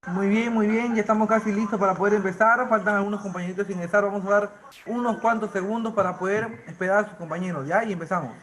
Muy bien, ya estamos casi listos para poder empezar. Faltan algunos compañeritos sin ingresar. Vamos a dar unos cuantos segundos para poder esperar a sus compañeros, ¿ya? Y empezamos.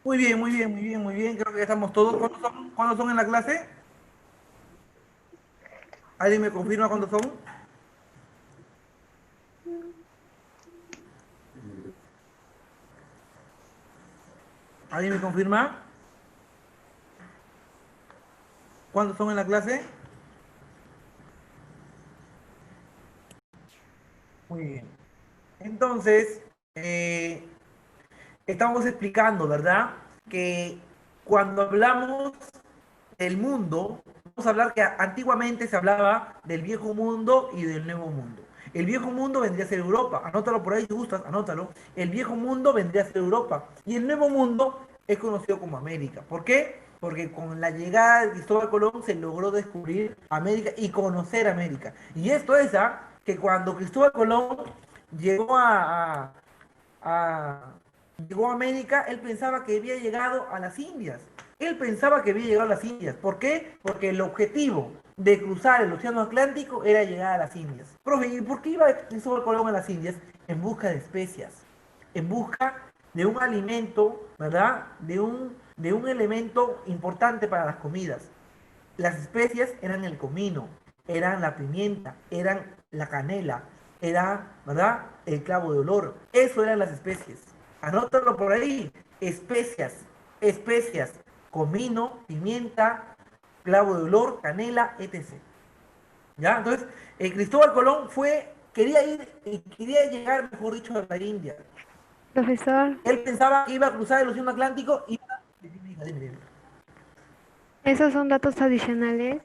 Muy bien, muy bien, muy bien, muy bien. Creo que ya estamos todos. ¿Cuántos son en la clase? ¿Alguien me confirma cuántos son? ¿Alguien me confirma cuántos son en la clase? Muy bien. Entonces, eh, estamos explicando, ¿verdad? Que cuando hablamos del mundo, vamos a hablar que antiguamente se hablaba del viejo mundo y del nuevo mundo. El viejo mundo vendría a ser Europa, anótalo por ahí si gustas, anótalo. El viejo mundo vendría a ser Europa y el nuevo mundo es conocido como América. ¿Por qué? Porque con la llegada de Cristóbal Colón se logró descubrir América y conocer América. Y esto es que cuando Cristóbal Colón llegó a- llegó a América, él pensaba que había llegado a las Indias. Él pensaba que había llegado a las Indias. ¿Por qué? Porque el objetivo de cruzar el Océano Atlántico era llegar a las Indias. Profe, ¿y por qué iba Cristóbal Colón a las Indias? En busca de especias, en busca de un alimento, ¿verdad? De un elemento importante para las comidas. Las especias eran el comino, eran la pimienta, eran la canela, era, ¿verdad? El clavo de olor. Eso eran las especies. Anótalo por ahí. Especias, especias, comino, pimienta, clavo de olor, canela, etc. ¿Ya? Entonces, Cristóbal Colón quería llegar, mejor dicho, a la India. Profesor, Él pensaba que iba a cruzar el Océano Atlántico y... Dime, dime, dime. esos son datos adicionales.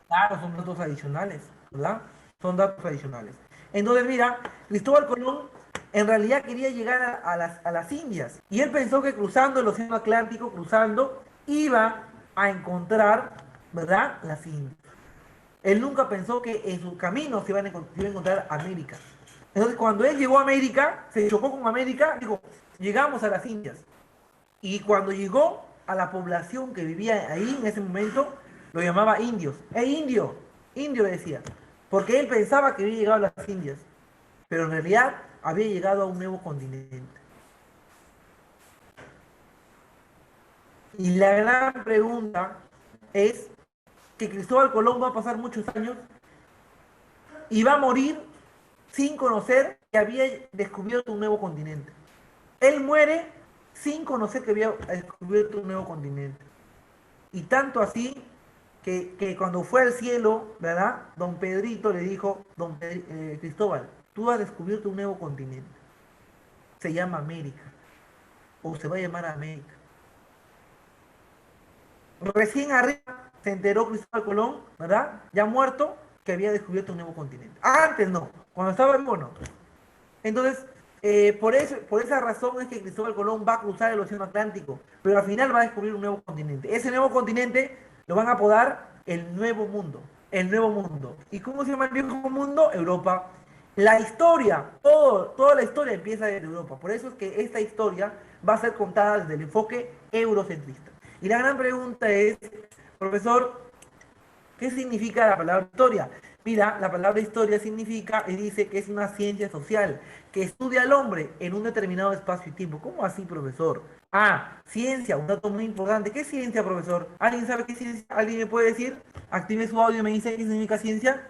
Claro, son datos adicionales, ¿verdad? Son datos adicionales. Entonces, mira, Cristóbal Colón En realidad quería llegar a las Indias. Y él pensó que cruzando el Océano Atlántico, cruzando, iba a encontrar, ¿verdad?, las Indias. Él nunca pensó que en su camino se iba a encontrar América. Entonces, cuando él llegó a América, se chocó con América, dijo, llegamos a las Indias. Y cuando llegó a la población que vivía ahí en ese momento, lo llamaba indios. ¡Ey, indio! Indio decía. Porque él pensaba que había llegado a las Indias. Pero en realidad había llegado a un nuevo continente. Y la gran pregunta es que Cristóbal Colón va a pasar muchos años y va a morir sin conocer que había descubierto un nuevo continente. Él muere sin conocer que había descubierto un nuevo continente. Y tanto así que cuando fue al cielo, ¿verdad? Don Pedrito le dijo, Cristóbal, tú has descubierto un nuevo continente. Se llama América. O se va a llamar América. Recién arriba se enteró Cristóbal Colón, ¿verdad? Ya muerto, que había descubierto un nuevo continente. Antes no, cuando estaba vivo no. Entonces, por esa razón es que Cristóbal Colón va a cruzar el Océano Atlántico, pero al final va a descubrir un nuevo continente. Ese nuevo continente lo van a apodar el Nuevo Mundo. El Nuevo Mundo. ¿Y cómo se llama el Viejo Mundo? Europa. La historia, toda la historia empieza desde Europa. Por eso es que esta historia va a ser contada desde el enfoque eurocentrista. Y la gran pregunta es, profesor, ¿qué significa la palabra historia? Mira, la palabra historia significa y dice que es una ciencia social que estudia al hombre en un determinado espacio y tiempo. ¿Cómo así, profesor? Ah, ciencia, un dato muy importante. ¿Qué es ciencia, profesor? ¿Alguien sabe qué es ciencia? ¿Alguien me puede decir? Active su audio y me dice qué significa ciencia.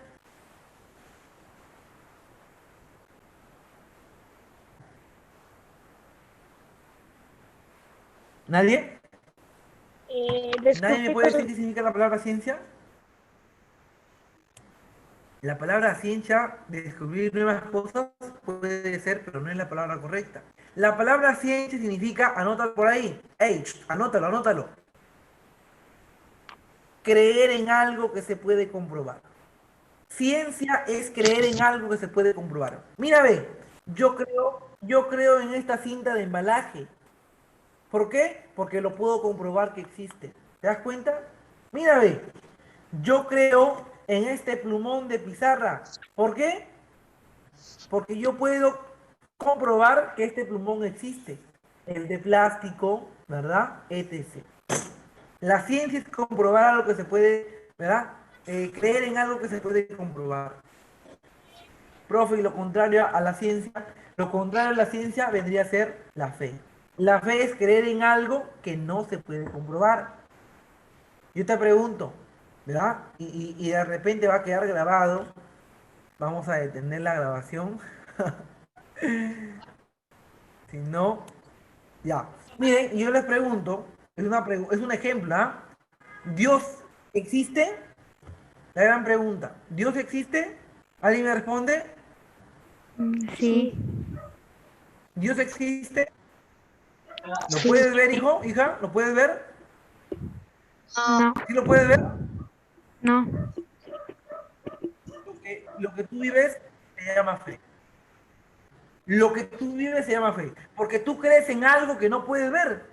¿Nadie? ¿Nadie me puede decir qué significa la palabra ciencia? La palabra ciencia, de descubrir nuevas cosas, puede ser, pero no es la palabra correcta. La palabra ciencia significa, anótalo por ahí, hey, anótalo, anótalo. Creer en algo que se puede comprobar. Ciencia es creer en algo que se puede comprobar. Mira, ve, yo creo en esta cinta de embalaje. ¿Por qué? Porque lo puedo comprobar que existe. ¿Te das cuenta? Mira, ve, yo creo en este plumón de pizarra. ¿Por qué? Porque yo puedo comprobar que este plumón existe. El de plástico, ¿verdad? etc. La ciencia es comprobar algo que se puede, ¿verdad? Creer en algo que se puede comprobar. Profe, y lo contrario a la ciencia, lo contrario a la ciencia vendría a ser la fe. La fe es creer en algo que no se puede comprobar. Yo te pregunto, ¿verdad? Y de repente va a quedar grabado. Vamos a detener la grabación. Si no, ya. Miren, yo les pregunto, es un ejemplo, ¿ah? ¿Dios existe? La gran pregunta. ¿Dios existe? ¿Alguien me responde? Sí, ¿Dios existe? ¿Lo sí, puedes ver, hijo? ¿Hija? ¿Lo puedes ver? no, ¿Sí lo puedes ver? no, Lo que tú vives se llama fe. Lo que tú vives se llama fe. Porque tú crees en algo que no puedes ver.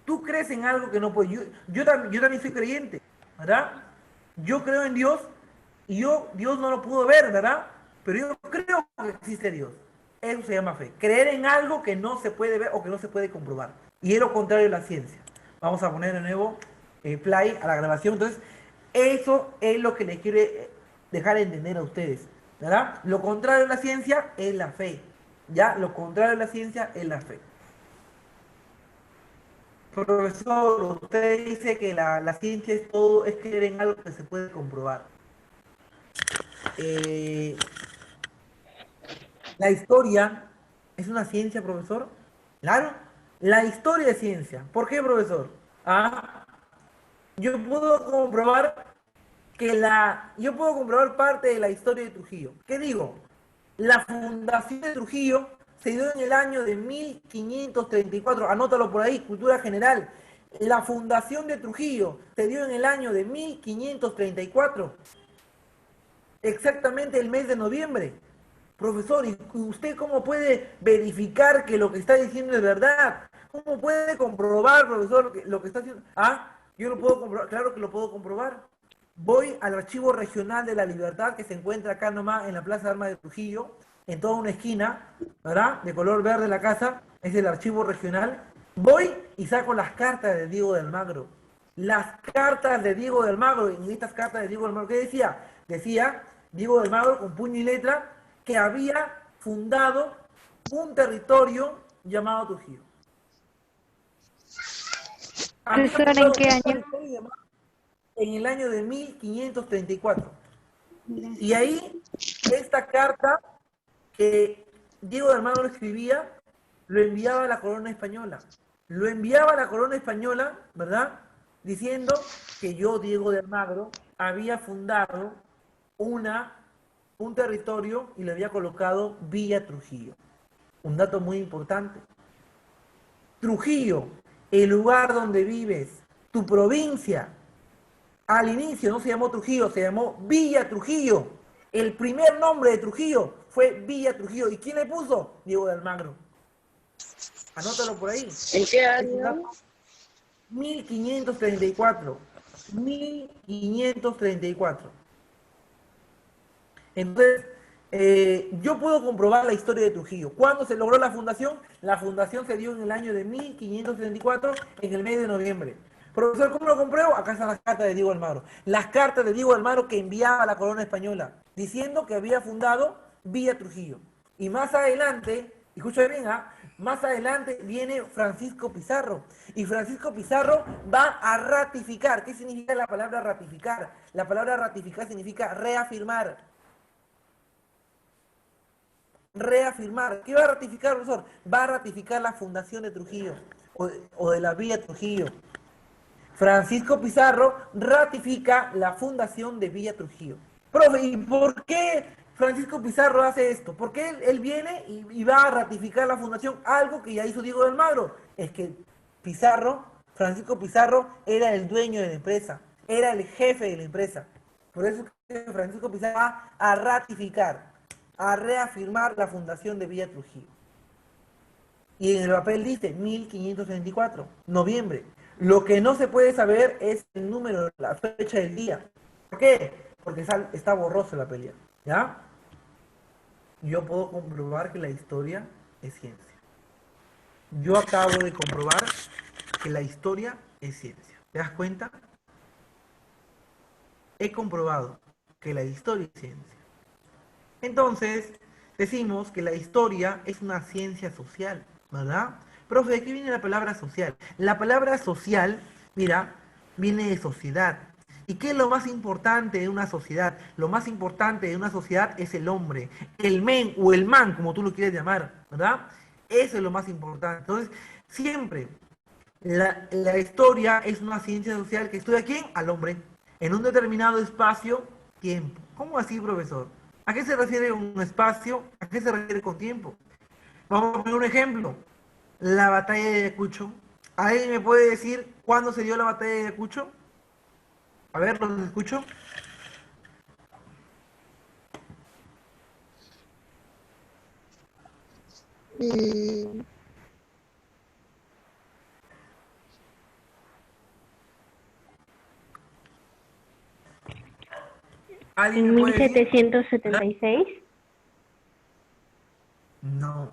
Tú crees en algo que no puedes. Yo también soy creyente, ¿verdad? Yo creo en Dios y Dios no lo pudo ver, ¿verdad? Pero yo creo que existe Dios. Eso se llama fe. Creer en algo que no se puede ver o que no se puede comprobar. Y es lo contrario de la ciencia. Vamos a poner de nuevo play a la grabación. Entonces, eso es lo que les quiero dejar entender a ustedes, ¿verdad? Lo contrario de la ciencia es la fe. ¿Ya? Lo contrario de la ciencia es la fe. Profesor, usted dice que la ciencia es todo, es creer en algo que se puede comprobar. Eh, la historia es una ciencia, profesor. Claro, la historia es ciencia. ¿Por qué, profesor? Ah, yo puedo comprobar yo puedo comprobar parte de la historia de Trujillo. ¿Qué digo? La fundación de Trujillo se dio en el año de 1534. Anótalo por ahí, cultura general. La fundación de Trujillo se dio en el año de 1534. Exactamente el mes de noviembre. Profesor, ¿y usted cómo puede verificar que lo que está diciendo es verdad? ¿Cómo puede comprobar, profesor, lo que está haciendo? Ah, yo lo puedo comprobar, claro que lo puedo comprobar. Voy al Archivo Regional de la Libertad, que se encuentra acá nomás en la Plaza de Armas de Trujillo, en toda una esquina, ¿verdad? De color verde la casa, es el Archivo Regional. Voy y saco las cartas de Diego de Almagro. Las cartas de Diego de Almagro, en estas cartas de Diego de Almagro, ¿qué decía? Decía Diego de Almagro con puño y letra que había fundado un territorio llamado Trujillo. Había ¿Profesor, en fundado qué un año? territorio llamado en el año de 1534. Y Gracias. ahí, esta carta que Diego de Almagro escribía, lo enviaba a la corona española. Lo enviaba a la corona española, ¿verdad? Diciendo que yo, Diego de Almagro, había fundado un territorio y le había colocado Villa Trujillo. Un dato muy importante. Trujillo, el lugar donde vives, tu provincia, al inicio no se llamó Trujillo, se llamó Villa Trujillo. El primer nombre de Trujillo fue Villa Trujillo. ¿Y quién le puso? Diego de Almagro. Anótalo por ahí. ¿En qué Es un dato. año? 1534. 1534. Entonces, yo puedo comprobar la historia de Trujillo. ¿Cuándo se logró la fundación? La fundación se dio en el año de 1534, en el mes de noviembre. Profesor, ¿cómo lo compruebo? Acá están las cartas de Diego Almagro. Las cartas de Diego Almagro que enviaba a la corona española, diciendo que había fundado Villa Trujillo. Y más adelante, escucha bien, ¿ah? Más adelante viene Francisco Pizarro. Y Francisco Pizarro va a ratificar. ¿Qué significa la palabra ratificar? La palabra ratificar significa reafirmar. Reafirmar. ¿Qué va a ratificar, profesor? Va a ratificar la fundación de Trujillo o de la Villa Trujillo. Francisco Pizarro ratifica la fundación de Villa Trujillo. Profe, ¿y por qué Francisco Pizarro hace esto? ¿Por qué él viene y va a ratificar la fundación? Algo que ya hizo Diego de Almagro. Es que Pizarro, Francisco Pizarro, era el dueño de la empresa, era el jefe de la empresa. Por eso que Francisco Pizarro va a ratificar, a reafirmar la fundación de Villa Trujillo. Y en el papel dice 1534, noviembre. Lo que no se puede saber es el número, la fecha del día. ¿Por qué? Porque está borrosa la pelea. ¿Ya? Yo puedo comprobar que la historia es ciencia. Yo acabo de comprobar que la historia es ciencia. ¿Te das cuenta? He comprobado que la historia es ciencia. Entonces, decimos que la historia es una ciencia social, ¿verdad? Profe, ¿de qué viene la palabra social? La palabra social, mira, viene de sociedad. ¿Y qué es lo más importante de una sociedad? Lo más importante de una sociedad es el hombre, el men o el man, como tú lo quieres llamar, ¿verdad? Eso es lo más importante. Entonces, siempre la historia es una ciencia social que estudia a quién? Al hombre, en un determinado espacio-tiempo. ¿Cómo así, profesor? ¿A qué se refiere un espacio? ¿A qué se refiere con tiempo? Vamos a poner un ejemplo. La batalla de Ayacucho. ¿Alguien me puede decir cuándo se dio la batalla de Ayacucho? A ver, los escucho. Mm, ¿Alguien En me puede decir? 1776. No.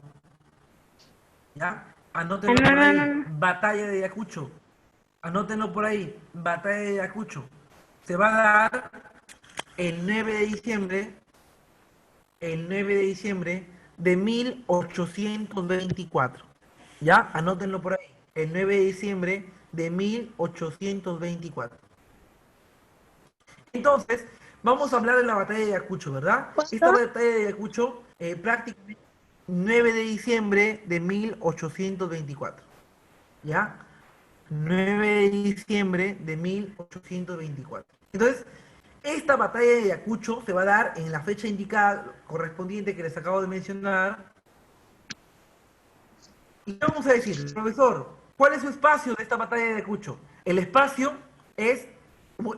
¿Ya? Ah, Anótenlo no, por no, ahí. no, no. Batalla de Ayacucho. Anótenlo por ahí. Batalla de Ayacucho. Se va a dar el 9 de diciembre, el 9 de diciembre de 1824. ¿Ya? Anótenlo por ahí. El 9 de diciembre de 1824. Entonces, vamos a hablar de la batalla de Ayacucho, ¿verdad? Esta ¿Cuándo? batalla de Ayacucho, prácticamente 9 de diciembre de 1824. ¿Ya? 9 de diciembre de 1824. Entonces, esta batalla de Ayacucho se va a dar en la fecha indicada correspondiente que les acabo de mencionar. Y vamos a decir, profesor, ¿cuál es su espacio de esta batalla de Ayacucho? El espacio es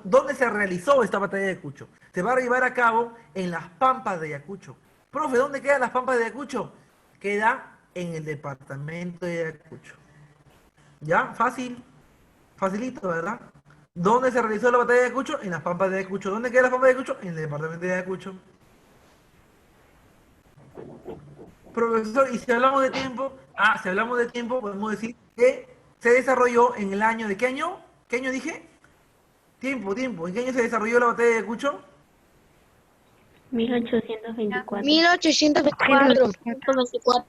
dónde se realizó esta batalla de Ayacucho. Se va a llevar a cabo en las Pampas de Ayacucho. Profe, ¿dónde quedan las Pampas de Ayacucho? Queda en el departamento de Ayacucho. ¿Ya? Fácil. Facilito, ¿verdad? ¿Dónde se realizó la batalla de Ayacucho? En las Pampas de Ayacucho. ¿Dónde queda las Pampas de Ayacucho? En el departamento de Ayacucho. Profesor, y si hablamos de tiempo, si hablamos de tiempo, podemos decir que se desarrolló en el año, ¿de qué año? ¿Qué año dije? Tiempo. ¿En qué año se desarrolló la batalla de Ayacucho? 1824. 1824. 24.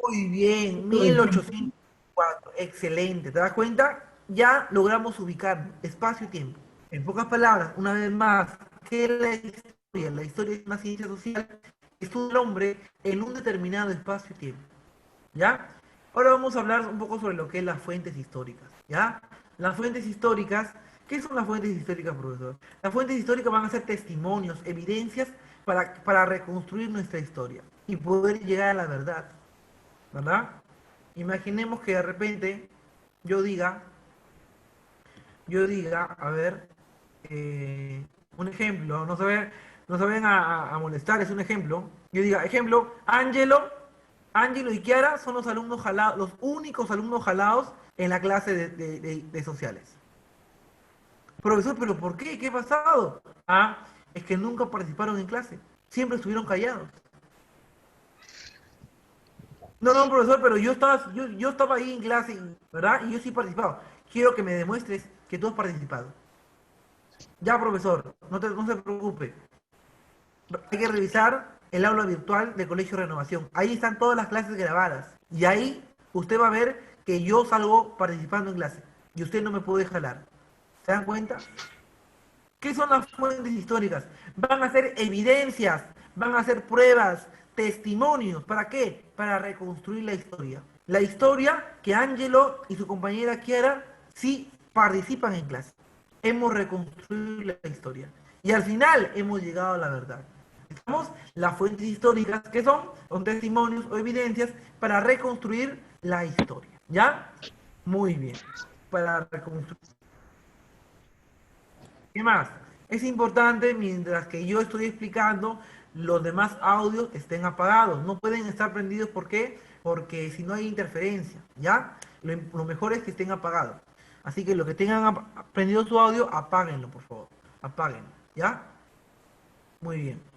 Muy bien, 1804. Excelente. ¿Te das cuenta? Ya logramos ubicar espacio-tiempo. En pocas palabras, una vez más, ¿qué es la historia? La historia es una ciencia social que estudia al hombre en un determinado espacio-tiempo. ¿Ya? Ahora vamos a hablar un poco sobre lo que es las fuentes históricas. ¿Ya? Las fuentes históricas, ¿qué son las fuentes históricas, profesor? Las fuentes históricas van a ser testimonios, evidencias para reconstruir nuestra historia y poder llegar a la verdad. ¿Verdad? Imaginemos que de repente yo diga, a ver, un ejemplo, no se vayan a molestar, es un ejemplo. Yo diga, ejemplo, Ángelo y Kiara son los alumnos jalados, los únicos alumnos jalados en la clase de sociales. Profesor, ¿pero por qué? ¿Qué ha pasado? Es que nunca participaron en clase, siempre estuvieron callados. No, profesor, pero yo estaba ahí en clase, ¿verdad? Y yo sí he participado. Quiero que me demuestres que tú has participado. Ya, profesor, no se preocupe. Hay que revisar el aula virtual del Colegio Renovación. Ahí están todas las clases grabadas. Y ahí usted va a ver que yo salgo participando en clase. Y usted no me puede jalar. ¿Se dan cuenta? ¿Qué son las fuentes históricas? Van a ser evidencias, van a ser pruebas, testimonios. ¿Para qué? Para reconstruir la historia. La historia que Angelo y su compañera Kiara sí participan en clase. Hemos reconstruido la historia. Y al final hemos llegado a la verdad. Estamos las fuentes históricas, que son testimonios o evidencias para reconstruir la historia. ¿Ya? Muy bien. Para reconstruir. ¿Qué más? Es importante, mientras que yo estoy explicando, los demás audios estén apagados. No pueden estar prendidos, ¿por qué? Porque si no hay interferencia, ¿ya? Lo mejor es que estén apagados. Así que los que tengan prendido su audio, apáguenlo, por favor. Apáguenlo, ¿ya? Muy bien.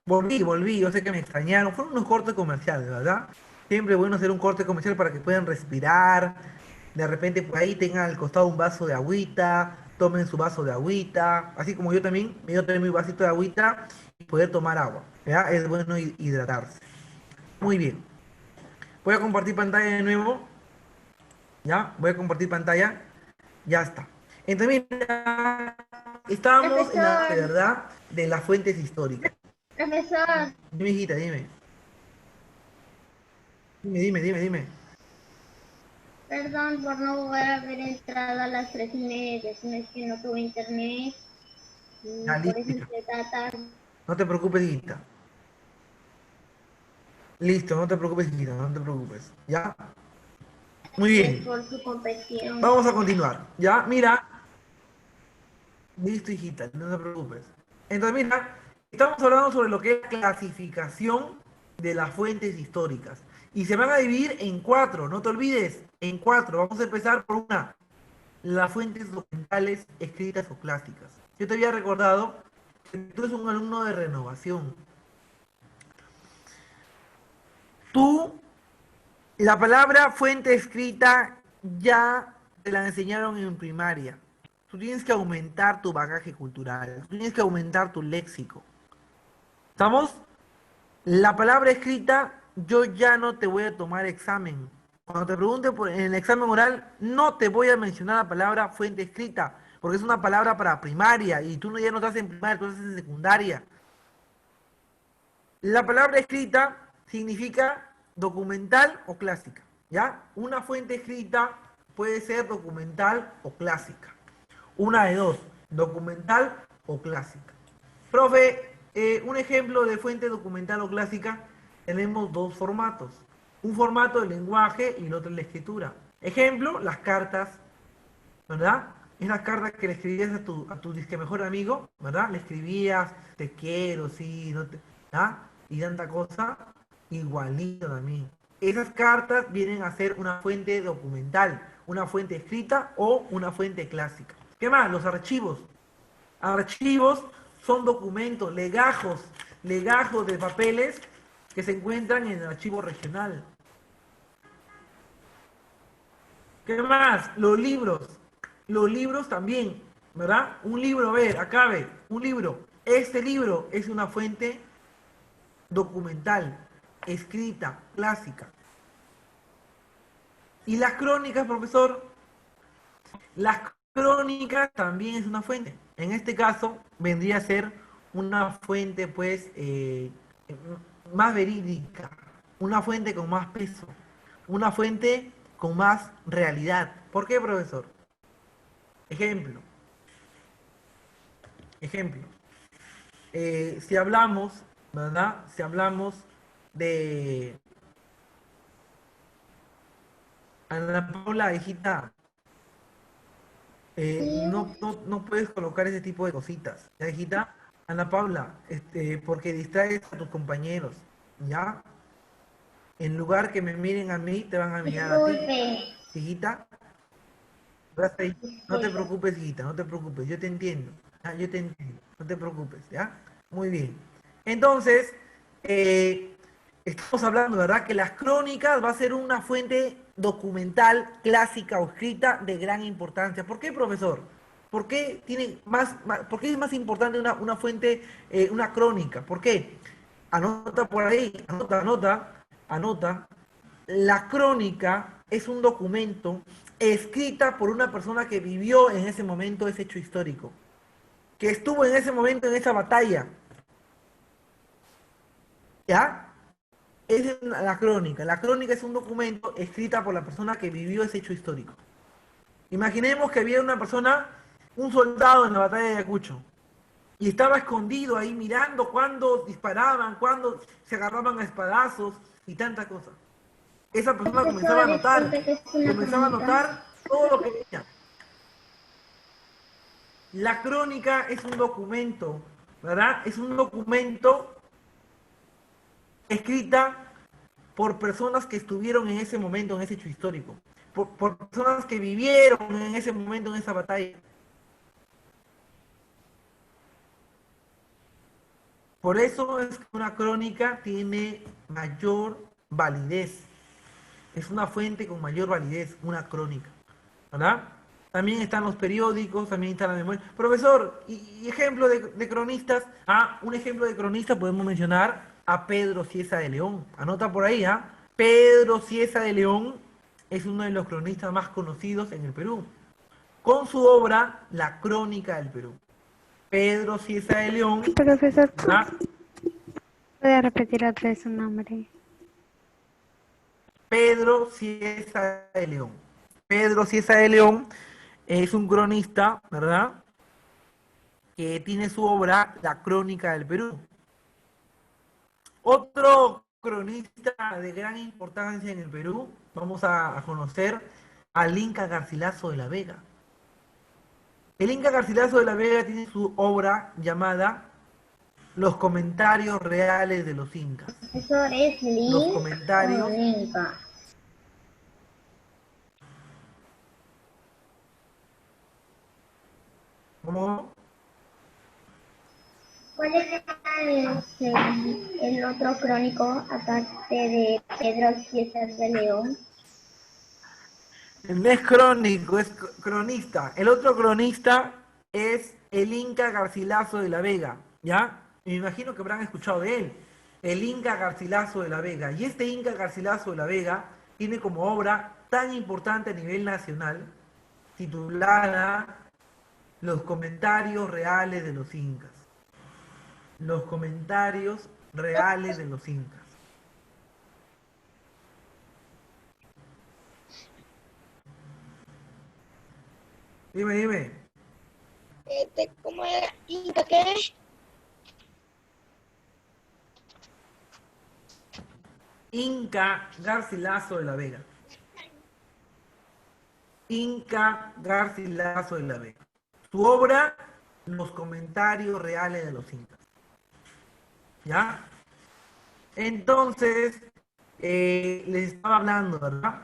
Volví, yo sé que me extrañaron. Fueron unos cortes comerciales, ¿verdad? Siempre es bueno hacer un corte comercial para que puedan respirar. De repente por ahí tengan al costado un vaso de agüita, tomen su vaso de agüita. Así como yo también, me dio también mi vasito de agüita y poder tomar agua. ¿Ya? Es bueno hidratarse. Muy bien. Voy a compartir pantalla de nuevo. ¿Ya? Voy a compartir pantalla. Ya está. Entonces, mira, estábamos en la Profesor, verdad de las fuentes históricas. profesor, Dime, hijita, dime. Dime. perdón por no poder haber entrado a las 3:30, sino es que no tuve internet y Ya, por listo, eso hija. entré tarde. No te preocupes, hijita. Listo, no te preocupes, hijita, no te preocupes. ¿Ya? Muy Gracias bien. por su comprensión. Vamos a continuar. ¿Ya? Mira. Listo, hijita, no te preocupes. Entonces, mira, estamos hablando sobre lo que es la clasificación de las fuentes históricas. Y se van a dividir en cuatro, no te olvides, en cuatro. Vamos a empezar por una, las fuentes documentales escritas o clásicas. Yo te había recordado que tú eres un alumno de renovación. Tú, la palabra fuente escrita ya te la enseñaron en primaria. tú tienes que aumentar tu bagaje cultural, tú tienes que aumentar tu léxico. ¿Estamos? La palabra escrita, yo ya no te voy a tomar examen. Cuando te pregunte en el examen oral, no te voy a mencionar la palabra fuente escrita, porque es una palabra para primaria y tú ya no estás en primaria, tú estás en secundaria. La palabra escrita significa documental o clásica, ¿ya? Una fuente escrita puede ser documental o clásica. Una de dos, documental o clásica. Profe, un ejemplo de fuente documental o clásica, tenemos dos formatos. Un formato de lenguaje y el otro de la escritura. Ejemplo, las cartas, ¿verdad? Esas cartas que le escribías a tu disque mejor amigo, ¿verdad? Le escribías, te quiero, sí, no te, ¿ah? Y tanta cosa, igualito también. Esas cartas vienen a ser una fuente documental, una fuente escrita o una fuente clásica. ¿Qué más? Los archivos. Archivos son documentos, legajos de papeles que se encuentran en el archivo regional. ¿Qué más? Los libros también, ¿verdad? Un libro, a ver, acá ve, un libro. Este libro es una fuente documental, escrita, clásica. ¿Y las crónicas, profesor? Las crónicas también es una fuente. En este caso, vendría a ser una fuente, pues, más verídica, una fuente con más peso, una fuente con más realidad. ¿Por qué, profesor? Ejemplo, ejemplo. Si hablamos, ¿verdad? Si hablamos de Ana Paula, hijita, no puedes colocar ese tipo de cositas. ¿Ya, hijita? Ana Paula, porque distraes a tus compañeros, ¿ya? En lugar que me miren a mí, te van a mirar a ti. Disculpe, Hijita, vas ahí. No te disculpe. preocupes, hijita, no te preocupes, yo te entiendo. ¿Ya? Yo te entiendo, no te preocupes, ¿ya? Muy bien. Entonces, estamos hablando, ¿verdad? Que las crónicas va a ser una fuente documental, clásica o escrita de gran importancia. ¿Por qué, profesor? ¿Por qué por qué es más importante una fuente, una crónica? ¿Por qué? Anota por ahí, anota. La crónica es un documento escrita por una persona que vivió en ese momento ese hecho histórico, que estuvo en ese momento en esa batalla. ¿Ya? Esa es la crónica. La crónica es un documento escrita por la persona que vivió ese hecho histórico. Imaginemos que había una persona, un soldado en la batalla de Ayacucho, y estaba escondido ahí mirando cuando disparaban, cuando se agarraban a espadazos y tanta cosa. Esa persona Profesora, disculpe, que es una comenzaba a crónica. notar todo lo que veía. La crónica es un documento, ¿verdad? Es un documento escrita por personas que estuvieron en ese momento, en ese hecho histórico, por personas que vivieron en ese momento, en esa batalla. Por eso es que una crónica tiene mayor validez. Es una fuente con mayor validez, una crónica, ¿verdad? También están los periódicos, también está la memoria. Profesor, y ejemplo de cronistas. Un ejemplo de cronista podemos mencionar a Pedro Cieza de León. Anota por ahí, ¿ah? Pedro Cieza de León es uno de los cronistas más conocidos en el Perú, con su obra La Crónica del Perú. Pedro Cieza de León, Profesor, ¿verdad? ¿puede repetir otra vez su nombre? Pedro Cieza de León. Pedro Cieza de León es un cronista, ¿verdad? Que tiene su obra La Crónica del Perú. Otro cronista de gran importancia en el Perú, vamos a conocer al Inca Garcilaso de la Vega. El Inca Garcilaso de la Vega tiene su obra llamada Los Comentarios Reales de los Incas. Profesor, ¿es Los Link o comentarios. Linka? ¿Cómo? ¿Cuál es el otro crónico aparte de Pedro Cieza de León? No es crónico, es cronista. El otro cronista es el Inca Garcilaso de la Vega, ¿ya? Me imagino que habrán escuchado de él. El Inca Garcilaso de la Vega. Y este Inca Garcilaso de la Vega tiene como obra tan importante a nivel nacional, titulada Los comentarios reales de los incas. Los comentarios reales de los incas. Dime, dime. ¿Cómo era? ¿Inca qué? Inca Garcilaso de la Vega. Inca Garcilaso de la Vega. Su obra, Los comentarios reales de los incas. ¿Ya? Entonces, les estaba hablando, ¿verdad?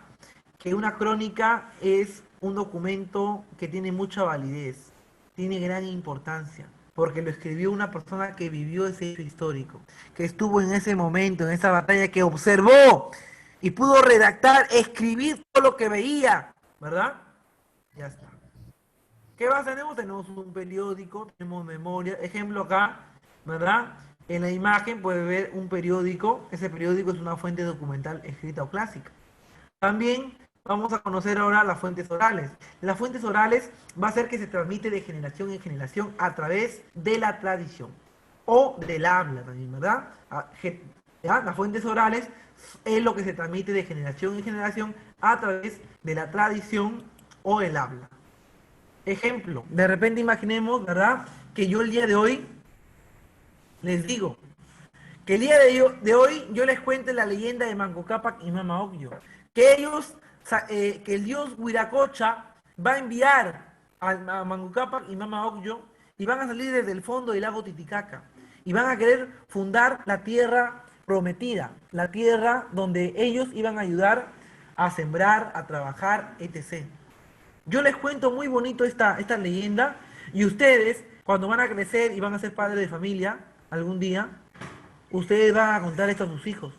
Que una crónica es un documento que tiene mucha validez, tiene gran importancia, porque lo escribió una persona que vivió ese hecho histórico, que estuvo en ese momento, en esa batalla, que observó y pudo redactar, escribir todo lo que veía, ¿verdad? Ya está. ¿Qué más tenemos? Tenemos un periódico, tenemos memoria, ejemplo acá, ¿verdad? En la imagen puede ver un periódico, ese periódico es una fuente documental escrita o clásica. También vamos a conocer ahora las fuentes orales. Las fuentes orales va a ser que se transmite de generación en generación a través de la tradición o del habla también, ¿verdad? ¿Ya? Las fuentes orales es lo que se transmite de generación en generación a través de la tradición o el habla. Ejemplo, de repente imaginemos, ¿verdad? Que yo el día de hoy les digo que el día de hoy yo les cuente la leyenda de Manco Cápac y Mama Ocllo. Que que el dios Huiracocha va a enviar a Manco Cápac y Mama Ocllo y van a salir desde el fondo del lago Titicaca y van a querer fundar la tierra prometida, la tierra donde ellos iban a ayudar a sembrar, a trabajar, etc. Yo les cuento muy bonito esta leyenda y ustedes, cuando van a crecer y van a ser padres de familia algún día, ustedes van a contar esto a sus hijos.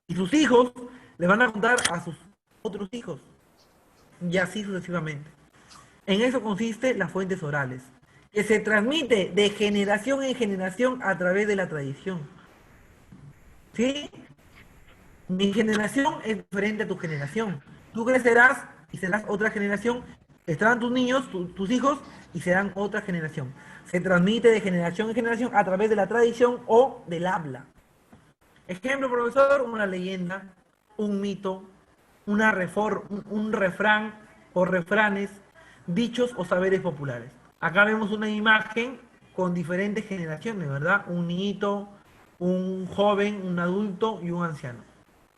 Y sus hijos le van a contar a sus otros hijos. Y así sucesivamente. En eso consiste las fuentes orales, que se transmite de generación en generación a través de la tradición. ¿Sí? Mi generación es diferente a tu generación. Tú crecerás y serás otra generación. Estarán tus niños, tus hijos, y serán otra generación. Se transmite de generación en generación a través de la tradición o del habla. Ejemplo, profesor, una leyenda, un mito, un refrán o refranes, dichos o saberes populares. Acá vemos una imagen con diferentes generaciones, ¿verdad? Un niñito, un joven, un adulto y un anciano.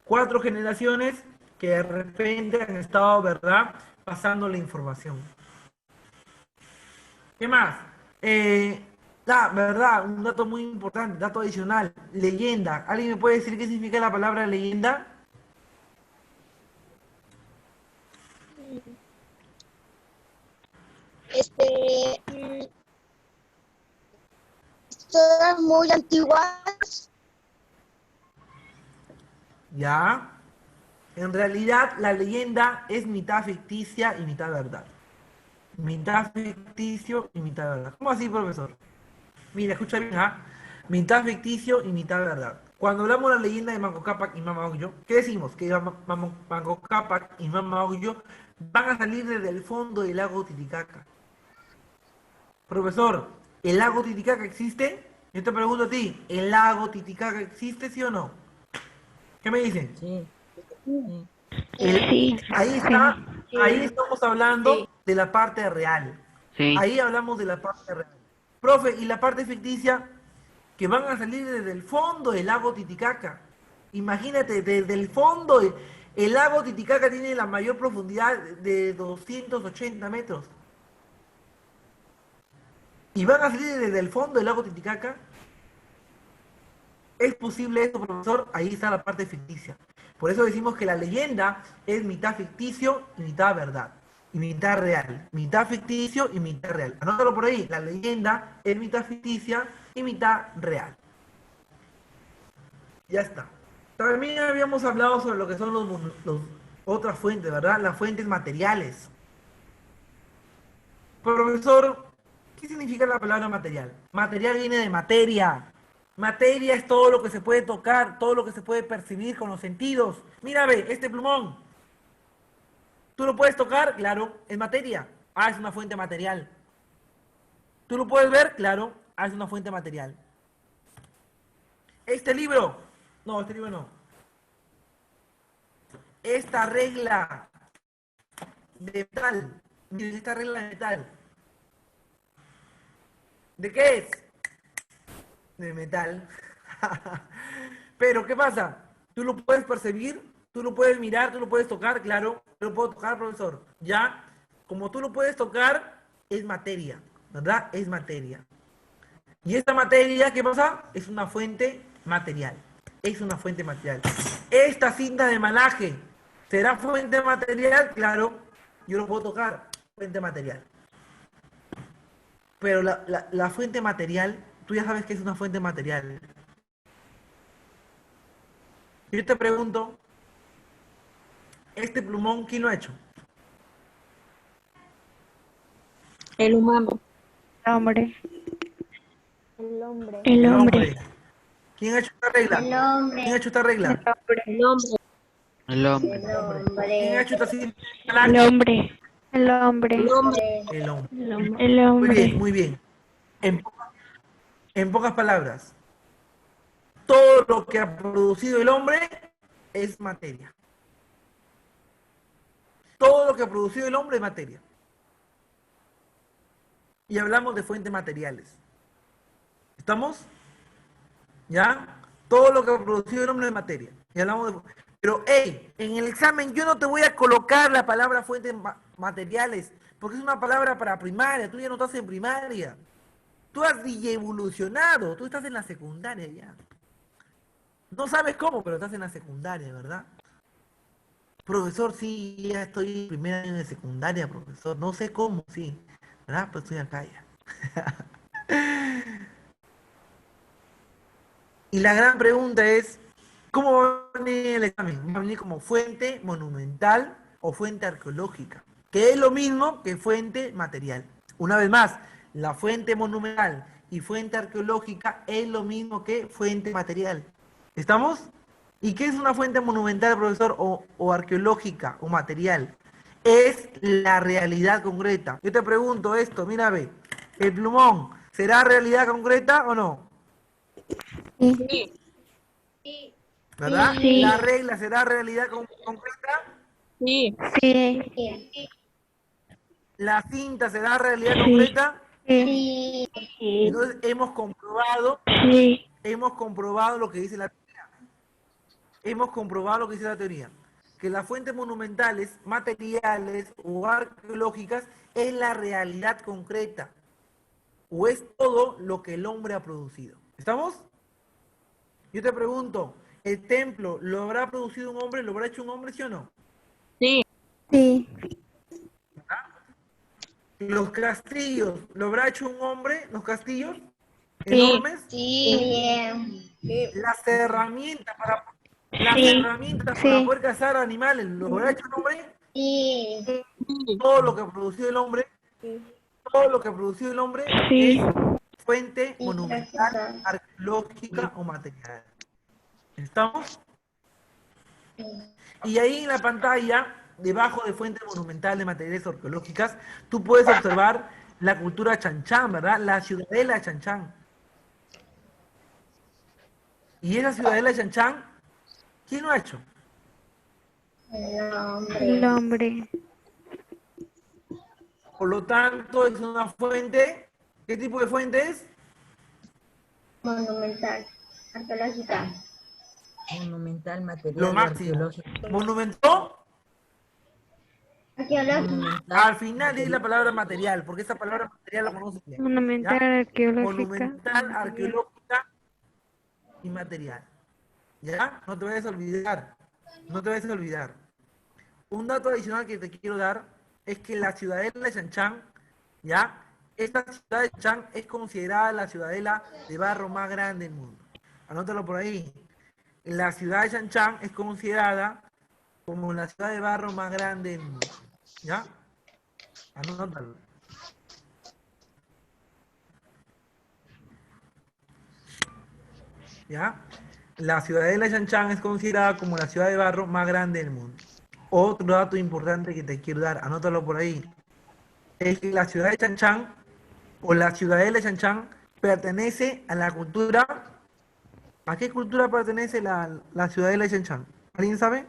4 generaciones que de repente han estado, ¿verdad?, pasando la información. ¿Qué más? ¿Verdad? Un dato muy importante, dato adicional, leyenda. ¿Alguien me puede decir qué significa la palabra leyenda? Historias muy antiguas. Ya. En realidad, la leyenda es mitad ficticia y mitad verdad. Mitad ficticio y mitad verdad. ¿Cómo así, profesor? Mira, escucha bien, ¿ah? Mitad ficticio y mitad verdad. Cuando hablamos de la leyenda de Manco Cápac y Mama Ocllo, ¿qué decimos? Que Manco Cápac y Mama Ocllo van a salir desde el fondo del lago Titicaca. Profesor, ¿el lago Titicaca existe? Yo te pregunto a ti, ¿el lago Titicaca existe, sí o no? ¿Qué me dicen? Sí. Sí, Ahí está, ahí estamos hablando de la parte real. Sí. Ahí hablamos de la parte real. Profe, ¿y la parte ficticia? Que van a salir desde el fondo del lago Titicaca. Imagínate, desde el fondo, el lago Titicaca tiene la mayor profundidad de 280 metros. Y van a salir desde el fondo del lago Titicaca. ¿Es posible eso, profesor? Ahí está la parte ficticia. Por eso decimos que la leyenda es mitad ficticio y mitad verdad. Y mitad real. Mitad ficticio y mitad real. Anótalo por ahí. La leyenda es mitad ficticia y mitad real. Ya está. También habíamos hablado sobre lo que son Otra fuente, ¿verdad? Las fuentes materiales. Profesor, ¿qué significa la palabra material? Material viene de materia. Materia es todo lo que se puede tocar, todo lo que se puede percibir con los sentidos. Mira, ve, este plumón. ¿Tú lo puedes tocar? Claro, es materia. Ah, es una fuente material. ¿Tú lo puedes ver? Claro, ah, es una fuente material. Este libro. No, este libro no. Esta regla de metal. Miren, esta regla de metal. ¿De qué es? De metal. Pero, ¿qué pasa? Tú lo puedes percibir, tú lo puedes mirar, tú lo puedes tocar, claro. Yo lo puedo tocar, profesor. Ya, como tú lo puedes tocar, es materia, ¿verdad? Es materia. Y esta materia, ¿qué pasa? Es una fuente material. Es una fuente material. Esta cinta de malaje, ¿será fuente material? Claro, yo lo puedo tocar, fuente material. Pero la fuente material, tú ya sabes que es una fuente material. Yo te pregunto, este plumón, ¿quién lo ha hecho? El humano. El hombre. El hombre. El El hombre. hombre. ¿Quién ha hecho esta regla? El ¿Quién ha hombre. hecho esta regla? El hombre. El hombre. El ¿Quién ha hombre. hecho esta cinta de El malaje? hombre. El hombre. El hombre. El hombre. El hombre. El Muy hombre. bien, muy bien. En pocas palabras, todo lo que ha producido el hombre es materia. Todo lo que ha producido el hombre es materia. Y hablamos de fuentes materiales. ¿Estamos? ¿Ya? Todo lo que ha producido el hombre es materia. Y hablamos de... Pero, hey, en el examen yo no te voy a colocar la palabra fuentes materiales, porque es una palabra para primaria. Tú ya no estás en primaria. Tú has evolucionado. Tú estás en la secundaria ya. No sabes cómo, pero estás en la secundaria, ¿verdad? Profesor, sí, ya estoy en primer año de secundaria, profesor. No sé cómo, sí. ¿Verdad? Pues estoy acá ya. Y la gran pregunta es, ¿cómo va a venir el examen? ¿Va a venir como fuente monumental o fuente arqueológica? Que es lo mismo que fuente material. Una vez más, la fuente monumental y fuente arqueológica es lo mismo que fuente material. ¿Estamos? ¿Y qué es una fuente monumental, profesor, o arqueológica o material? Es la realidad concreta. Yo te pregunto esto, mira, ve, el plumón, ¿será realidad concreta o no? Sí. Sí. ¿Verdad? Sí. La regla será realidad concreta. Sí. Sí. Sí. La cinta será realidad Sí. concreta. Sí. Sí. Entonces hemos comprobado lo que dice la teoría. Hemos comprobado lo que dice la teoría. Que las fuentes monumentales, materiales o arqueológicas es la realidad concreta. O es todo lo que el hombre ha producido. ¿Estamos? Yo te pregunto, ¿el templo lo habrá producido un hombre? ¿Lo habrá hecho un hombre, sí o no? Sí. Sí. Los castillos, ¿lo habrá hecho un hombre? ¿Los castillos Sí. enormes? Sí. Las herramientas para Sí. poder cazar animales, ¿lo habrá hecho un hombre? Sí. Todo lo que ha producido el hombre, todo lo que ha producido el hombre Sí. es fuente Sí, monumental, gracias. arqueológica o material. ¿Estamos? Y ahí en la pantalla, debajo de fuentes monumentales, materiales arqueológicas, tú puedes observar la cultura chanchán, ¿verdad? La ciudadela de Chanchán. Y esa ciudadela de Chanchán, ¿quién lo ha hecho? El hombre. El hombre. Por lo tanto, es una fuente. ¿Qué tipo de fuente es? Monumental. Arqueológica. Monumental, Lo material y máximo. arqueológico. Monumento. Arqueológica. Monumental, Al final dice la arqueológico. palabra material, porque esa palabra material la conocen bien. Monumental, ¿Ya? arqueológica. Monumental, arqueológica y material. ¿Ya? No te vayas a olvidar. No te vayas a olvidar. Un dato adicional que te quiero dar es que la ciudadela de Chanchán, ¿ya? Esta ciudad de Chanchán es considerada la ciudadela de barro más grande del mundo. Anótalo por ahí. La ciudad de Chanchán es considerada como la ciudad de barro más grande del mundo. ¿Ya? Anótalo. ¿Ya? La ciudadela de Chanchán es considerada como la ciudad de barro más grande del mundo. Otro dato importante que te quiero dar, anótalo por ahí, es que la ciudad de Chanchán o la ciudadela de Chanchán pertenece a la cultura. ¿A qué cultura pertenece la ciudadela de Chanchán? ¿Alguien sabe?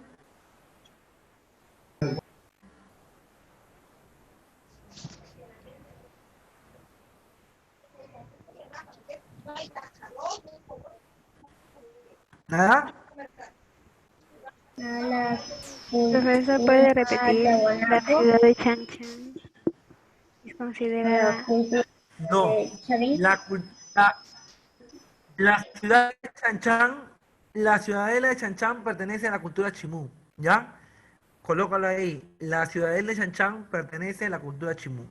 ¿Nada? A la Profesor, ¿puede cultura repetir? La Tiahuanaco, ciudad de Chanchan es a la considerada... cultura No. de Chavín, La ciudad de Chanchán, la ciudadela de Chanchán pertenece a la cultura chimú, ¿ya? Colócalo ahí. La ciudadela de Chanchán pertenece a la cultura chimú.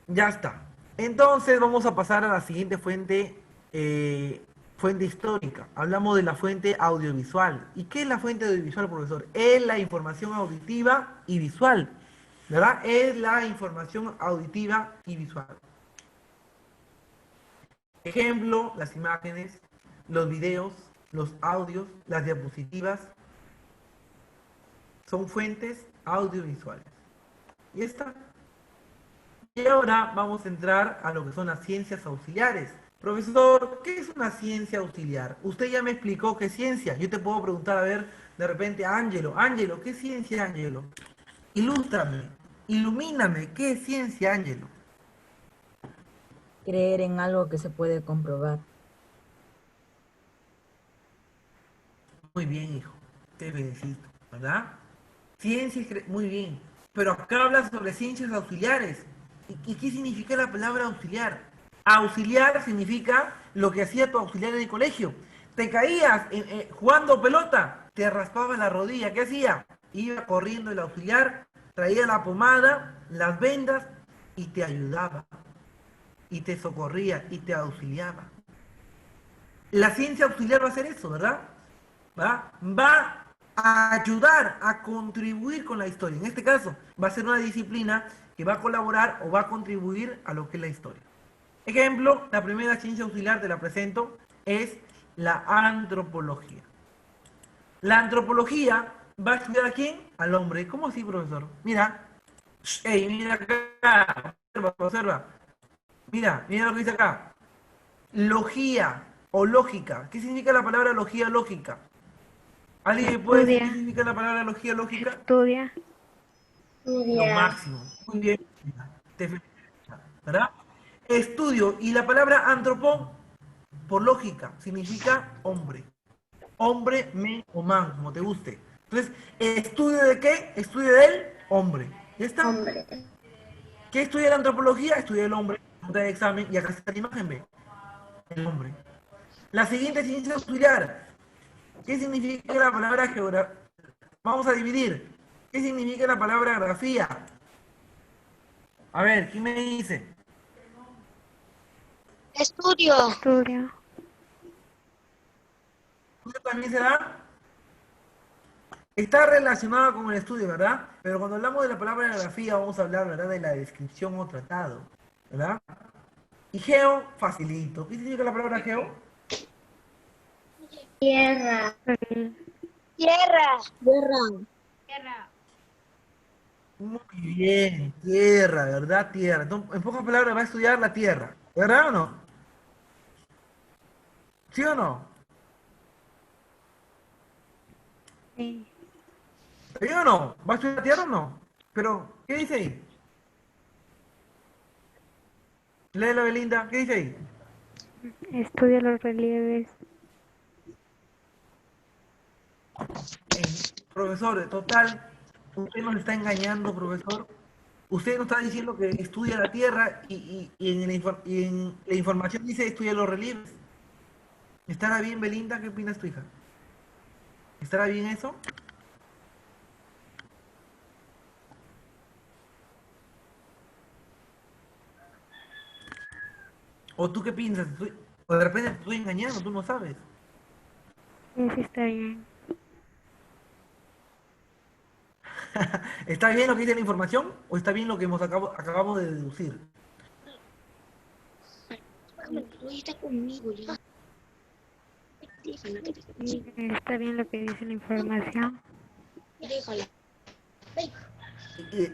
Ya está. Entonces vamos a pasar a la siguiente fuente, fuente histórica. Hablamos de la fuente audiovisual. ¿Y qué es la fuente audiovisual, profesor? Es la información auditiva y visual, ¿verdad? Es la información auditiva y visual. Ejemplo, las imágenes, los videos, los audios, las diapositivas, son fuentes audiovisuales. Y está. Y ahora vamos a entrar a lo que son las ciencias auxiliares. Profesor, ¿qué es una ciencia auxiliar? Usted ya me explicó qué es ciencia. Yo te puedo preguntar, a ver, de repente a Ángelo. Ángelo, ¿qué es ciencia, Ángelo? Ilústrame, ilumíname, ¿qué es ciencia, Ángelo? Creer en algo que se puede comprobar. Muy bien, hijo. Te felicito, ¿verdad? Ciencia, muy bien. Pero acá hablas sobre ciencias auxiliares. ¿Y qué significa la palabra auxiliar? Auxiliar significa lo que hacía tu auxiliar en el colegio. Te caías jugando pelota, te raspaba la rodilla. ¿Qué hacía? Iba corriendo el auxiliar, traía la pomada, las vendas y te ayudaba. Y te socorría y te auxiliaba. La ciencia auxiliar va a hacer eso, ¿verdad? Va a ayudar, a contribuir con la historia. En este caso, va a ser una disciplina que va a colaborar o va a contribuir a lo que es la historia. Ejemplo, la primera ciencia auxiliar, te la presento, es la antropología. La antropología va a estudiar a quién? Al hombre. ¿Cómo así, profesor? Mira, hey, mira acá, observa, observa. Mira lo que dice acá. Logía o lógica. ¿Qué significa la palabra logía lógica? ¿Alguien me puede decir qué Estudia, significa la palabra logía lógica? estudia, Lo estudia, máximo. Muy bien. Te felicito, ¿verdad? Estudio. Y la palabra antropón, por lógica, significa hombre. Hombre, men o man, como te guste. Entonces, ¿estudio de qué? Estudio del hombre. ¿Ya está? hombre, ¿Qué estudia la antropología? Estudia el hombre. Nota de examen. Y acá está la imagen, ve. El hombre. La siguiente ciencia auxiliar. ¿Qué significa la palabra geografía? Vamos a dividir. ¿Qué significa la palabra grafía? A ver, ¿quién me dice? Estudio. estudio. ¿Estudio también se da? Está relacionado con el estudio, ¿verdad? Pero cuando hablamos de la palabra grafía, vamos a hablar, ¿verdad?, de la descripción o tratado, ¿verdad? Y geo, facilito. ¿Qué significa la palabra geo? tierra, El- Tierra. Muy bien, tierra, ¿verdad? Tierra. Entonces, en pocas palabras, va a estudiar la tierra, ¿verdad o no? ¿Sí o no? sí. ¿Sí o no? ¿Va a estudiar la tierra o no? Pero, ¿qué dice ahí? Léelo, Belinda, ¿qué dice ahí? Estudia los relieves. Profesor, total, usted nos está engañando, profesor. Usted nos está diciendo que estudia la Tierra y en la información dice estudia los relieves. ¿Estará bien, Belinda? ¿Qué opinas tu hija? ¿Estará bien eso? ¿O tú qué piensas? O de repente te estoy engañando, tú no sabes. Sí, sí está bien. ¿Está bien lo que dice la información o está bien lo que acabamos de deducir? Hoy está conmigo ya. Déjala, que conmigo. Está bien lo que dice la información. Déjala.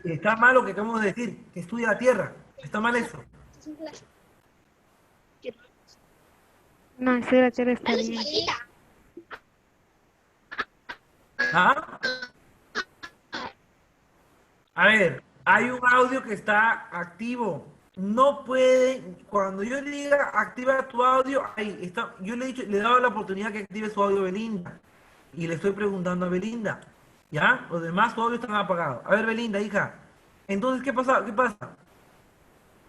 Está mal lo que acabamos de decir, que estudia la Tierra. Está mal eso. No, estoy la tierra está Dale, bien. espaldita. ¿Ah? A ver, hay un audio que está activo. No puede, cuando yo le diga activa tu audio, ahí está. Yo le he dicho, le he dado la oportunidad que active su audio a Belinda. Y le estoy preguntando a Belinda. ¿Ya? Los demás su audio están apagados. A ver, Belinda, hija. Entonces, ¿qué pasa? ¿Qué pasa?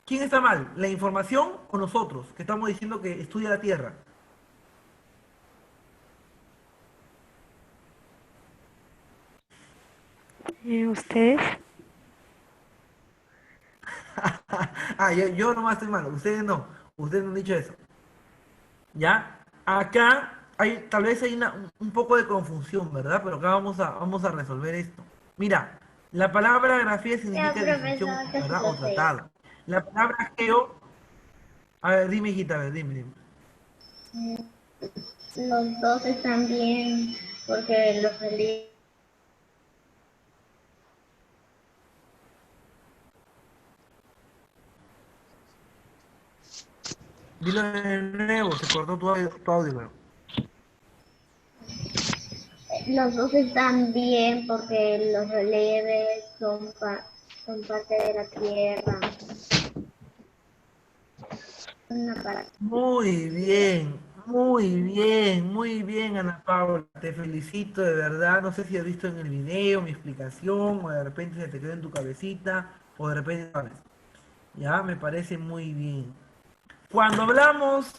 ¿Quién está mal? ¿La información o nosotros? Que estamos diciendo que estudia la Tierra. ¿Ustedes? Ah, yo nomás estoy mal. Ustedes no. Ustedes no han dicho eso. ¿Ya? Acá tal vez hay un poco de confusión, ¿verdad? Pero acá vamos a resolver esto. Mira, la palabra grafía Ya, significa distinción, profesor, casi ¿verdad? O lo sé. tratado. La palabra geo, a ver, dime, hijita, a ver, dime. Los dos están bien porque los relieves Dilo de nuevo, se cortó tu audio, creo. Los dos están bien porque los relieves son parte de la Tierra. Una para... Muy bien, Ana Paula. Te felicito de verdad. No sé si has visto en el video mi explicación o de repente se te quedó en tu cabecita o de repente sabes. Ya, me parece muy bien. Cuando hablamos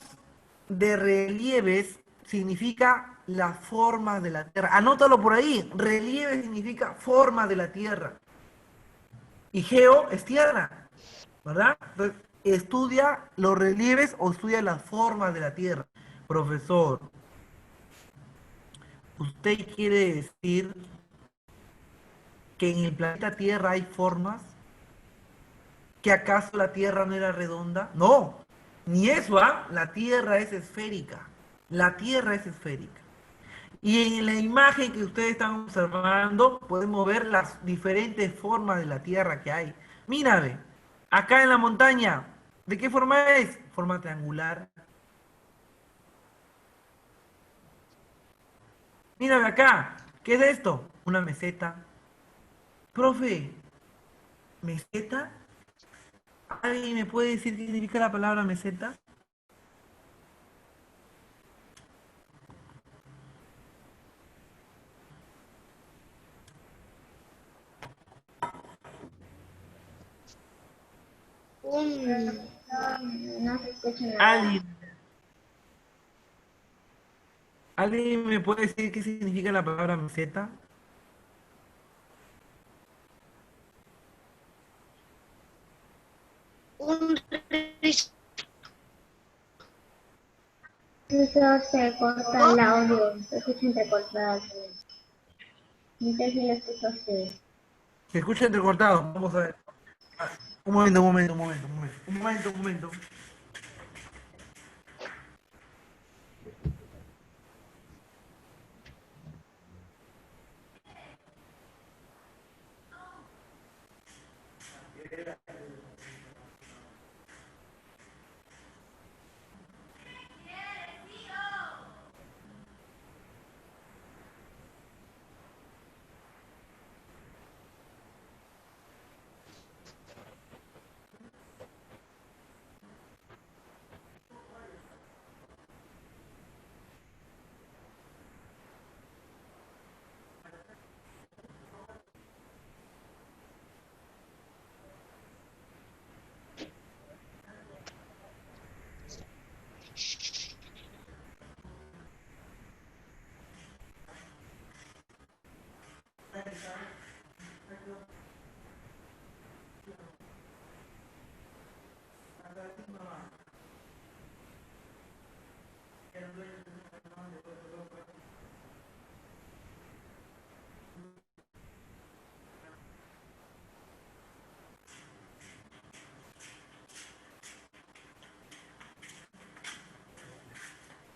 de relieves, significa la forma de la Tierra. Anótalo por ahí. Relieve significa forma de la Tierra. Y geo es tierra, ¿verdad? Entonces, estudia los relieves o estudia las formas de la Tierra. Profesor, ¿usted quiere decir que en el planeta Tierra hay formas? ¿Que acaso la Tierra no era redonda? No, ni eso, ¿ah? La Tierra es esférica. La Tierra es esférica. Y en la imagen que ustedes están observando, podemos ver las diferentes formas de la Tierra que hay. Mira, ve, acá en la montaña, ¿de qué forma es? Forma triangular. Mira, ve acá, ¿qué es esto? Una meseta. Profe, ¿meseta? ¿Alguien me puede decir qué significa la palabra meseta? No se escucha nada. ¿Alguien, ¿Alguien me puede decir qué significa la palabra meseta? Un ris- Eso se corta el audio, se escucha entrecortado. No sé si lo escucho así. Se escucha entrecortado. Vamos a ver. Un momento, un momento, un momento, un momento. Un momento, un momento.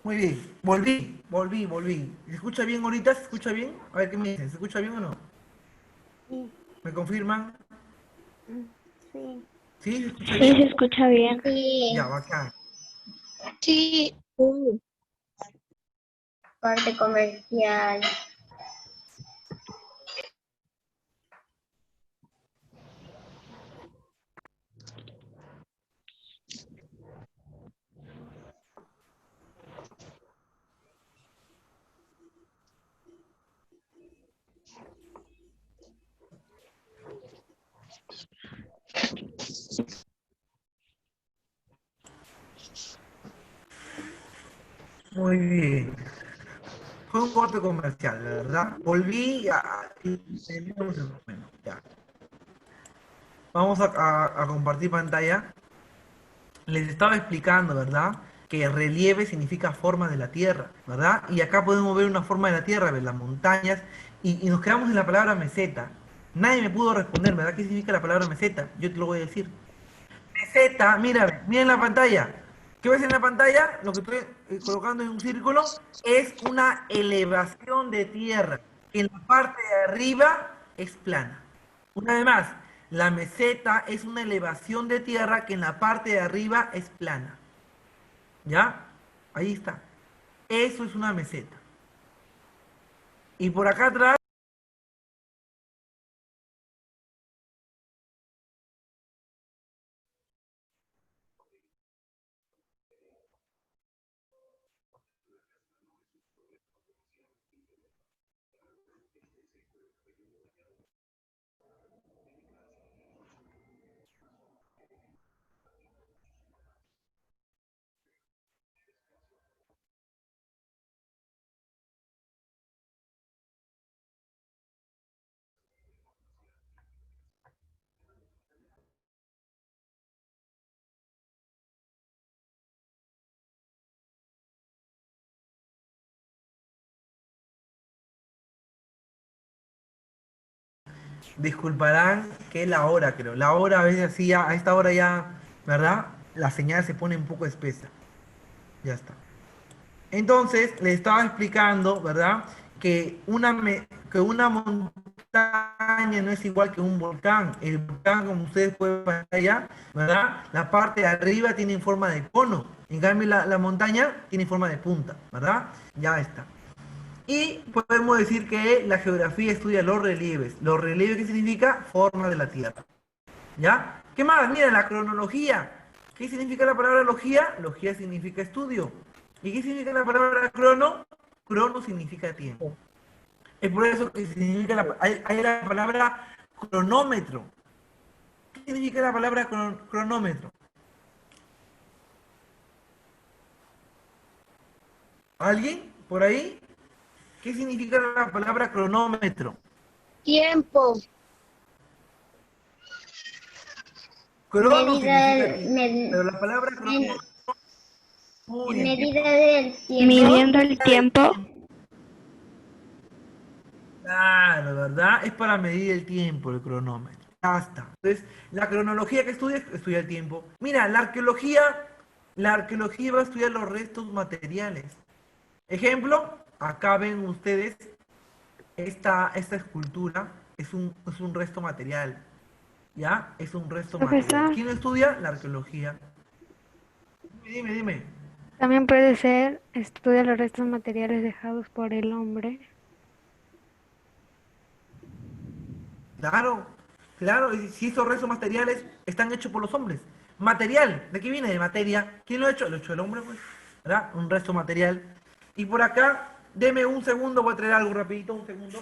Muy bien. Volví. ¿Se escucha bien ahorita? ¿Se escucha bien? A ver qué me dicen. ¿Se escucha bien o no? Sí, ¿Me confirman? sí. ¿Sí? ¿Se escucha Sí, se bien? escucha bien. Ya, Sí, bacán. Sí, Sí. parte comercial. Muy bien. Fue un corte comercial, la verdad. Volví a... Bueno, ya. Vamos a compartir pantalla. Les estaba explicando, ¿verdad? Que relieve significa forma de la Tierra, ¿verdad? Y acá podemos ver una forma de la Tierra, ver las montañas, y nos quedamos en la palabra meseta. Nadie me pudo responder, ¿verdad? ¿Qué significa la palabra meseta? Yo te lo voy a decir. Meseta, mira, mira en la pantalla. ¿Qué ves en la pantalla? Lo que estoy colocando en un círculo es una elevación de tierra, que en la parte de arriba es plana. Una vez más, la meseta es una elevación de tierra que en la parte de arriba es plana. ¿Ya? Ahí está. Eso es una meseta. Y por acá atrás, disculparán que la hora, creo. La hora a veces así, a esta hora ya, ¿verdad? La señal se pone un poco espesa. Ya está. Entonces, le estaba explicando, ¿verdad? Que una montaña no es igual que un volcán. El volcán, como ustedes pueden ver allá, ¿verdad? La parte de arriba tiene forma de cono. En cambio, la montaña tiene forma de punta, ¿verdad? Ya está. Y podemos decir que la geografía estudia los relieves. ¿Los relieves qué significa? Forma de la Tierra. ¿Ya? ¿Qué más? Mira, la cronología. ¿Qué significa la palabra logía? Logía significa estudio. ¿Y qué significa la palabra crono? Crono significa tiempo. Es por eso que significa hay la palabra cronómetro. ¿Qué significa la palabra cronómetro? ¿Alguien por ahí? ¿Qué significa la palabra cronómetro? tiempo. Crono Medida significa del, tiempo. Pero la palabra cronómetro, muy bien, ¿qué medida del tiempo. Midiendo el tiempo. claro, ¿verdad? Es para medir el tiempo, el cronómetro. Ya está. Entonces, la cronología que estudia, estudia el tiempo. Mira, la arqueología va a estudiar los restos materiales. Ejemplo, acá ven ustedes esta escultura, es un resto material. ¿Ya? Es un resto material. Profesor, ¿Quién lo estudia? La arqueología. Dime. también puede ser estudia los restos materiales dejados por el hombre. Claro, claro, y si esos restos materiales están hechos por los hombres. Material, ¿de qué viene? De materia. ¿Quién lo ha hecho? Lo ha hecho el hombre, pues. ¿Verdad? Un resto material. Y por acá, deme un segundo, voy a traer algo rapidito, un segundo.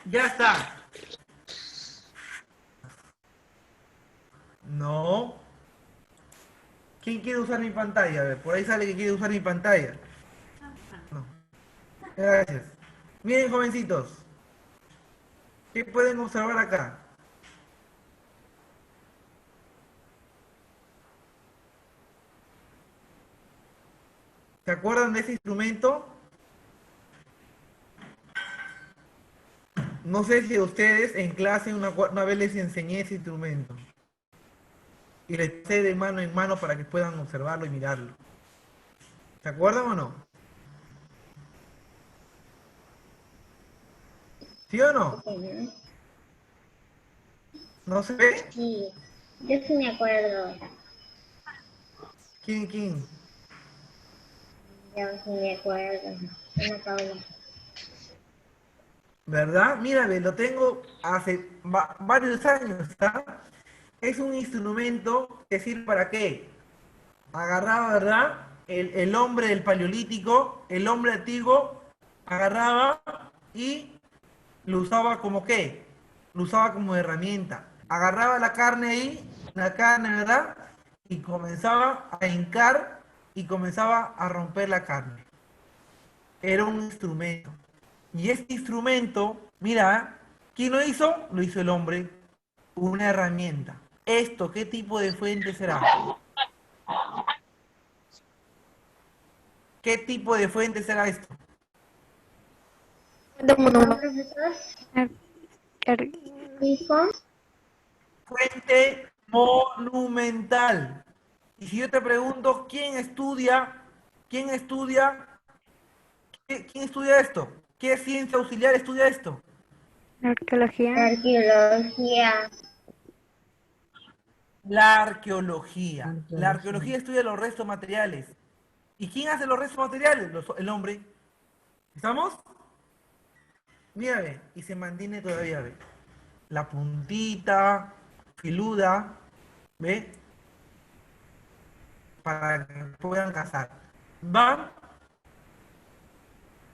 Ya está. No. ¿Quién quiere usar mi pantalla? A ver, por ahí sale que quiere usar mi pantalla. No. Gracias. Miren, jovencitos. ¿Qué pueden observar acá? ¿Se acuerdan de ese instrumento? No sé si a ustedes en clase una vez les enseñé ese instrumento. Y les pasé de mano en mano para que puedan observarlo y mirarlo. ¿Se acuerdan o no? ¿Sí o no? Ujú. ¿No se ve? Sí, yo sí me acuerdo. ¿Quién? Yo sí me acuerdo. Una tabla. ¿Verdad? Mira, ve, lo tengo hace varios años, ¿está? Es un instrumento que sirve para qué? Agarraba, ¿verdad? El hombre del paleolítico, el hombre antiguo, agarraba y lo usaba como qué? Lo usaba como herramienta. Agarraba la carne ahí, la carne, ¿verdad? Y comenzaba a hincar y comenzaba a romper la carne. Era un instrumento. Y este instrumento, mira, ¿quién lo hizo? Lo hizo el hombre. Una herramienta. ¿Esto qué tipo de fuente será? ¿Qué tipo de fuente será esto? ¿Perdón, profesor? Er- er- ¿Hijo? Fuente monumental. Y si yo te pregunto, quién estudia esto? ¿Qué ciencia auxiliar estudia esto? Arqueología. Arqueología. La arqueología. La Arqueología. arqueología estudia los restos materiales. ¿Y quién hace los restos materiales? El hombre. ¿Estamos? Mira, ve, y se mantiene todavía, ve. La puntita, filuda, ¿ve? Para que puedan cazar. Van,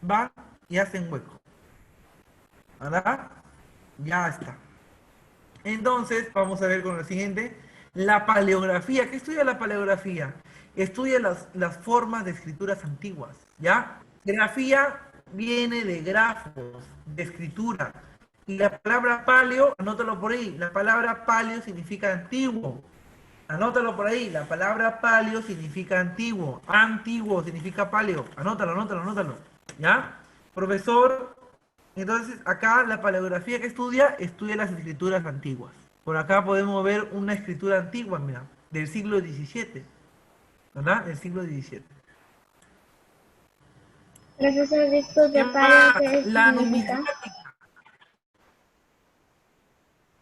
van y hacen hueco. ¿Verdad? Ya está. Entonces, vamos a ver con lo siguiente. La paleografía. ¿Qué estudia la paleografía? Estudia las formas de escrituras antiguas. ¿Ya? Grafía viene de grafos, de escritura. Y la palabra paleo, anótalo por ahí. La palabra paleo significa antiguo. Anótalo por ahí. La palabra paleo significa antiguo. Antiguo significa paleo. Anótalo. ¿Ya? Profesor, entonces acá la paleografía que estudia las escrituras antiguas. Por acá podemos ver una escritura antigua, mira, del siglo XVII. ¿Verdad? Del siglo XVII. Profesor, disculpe, ¿Qué ¿paleo más? qué La significa? numismática.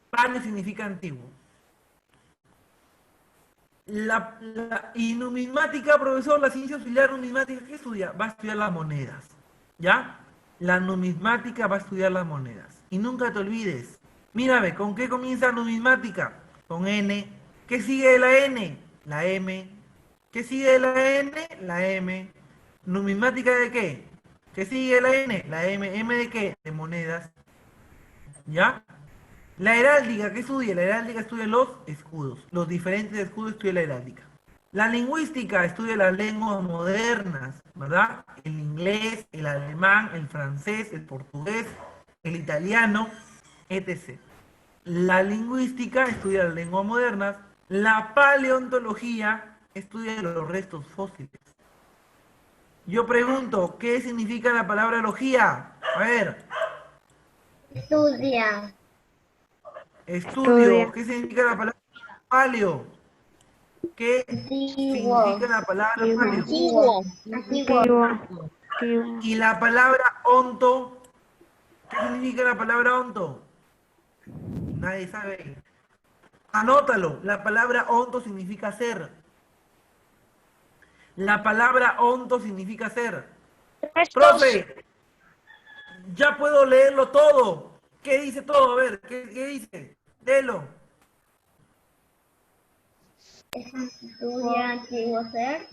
Paleo significa antiguo. Y numismática, profesor, la ciencia auxiliar numismática, ¿qué estudia? Va a estudiar las monedas, ¿ya? La numismática va a estudiar las monedas. Y nunca te olvides, mírame, ¿con qué comienza numismática? Con N. ¿Qué sigue de la N? La M. ¿Qué sigue de la N? La M. ¿Numismática de qué? ¿Qué sigue de la N? La M. ¿M de qué? De monedas, ¿ya? La heráldica, ¿qué estudia? La heráldica estudia los escudos. Los diferentes escudos estudia la heráldica. La lingüística estudia las lenguas modernas, ¿verdad? El inglés, el alemán, el francés, el portugués, el italiano, etc. La lingüística estudia las lenguas modernas. La paleontología estudia los restos fósiles. Yo pregunto, ¿qué significa la palabra logía? A ver, Estudia. estudio, Estudia. ¿qué significa la palabra paleo? ¿Qué Antiguo. significa la palabra Antiguo. paleo? Antiguo. Antiguo. Antiguo. Antiguo. Y la palabra onto, ¿qué significa la palabra onto? Nadie sabe. Anótalo, la palabra onto significa ser. La palabra onto significa ser. Restos. Profe, ya puedo leerlo todo. ¿Qué dice todo? A ver, ¿qué dice? Léelo. Estudia antiguo ser.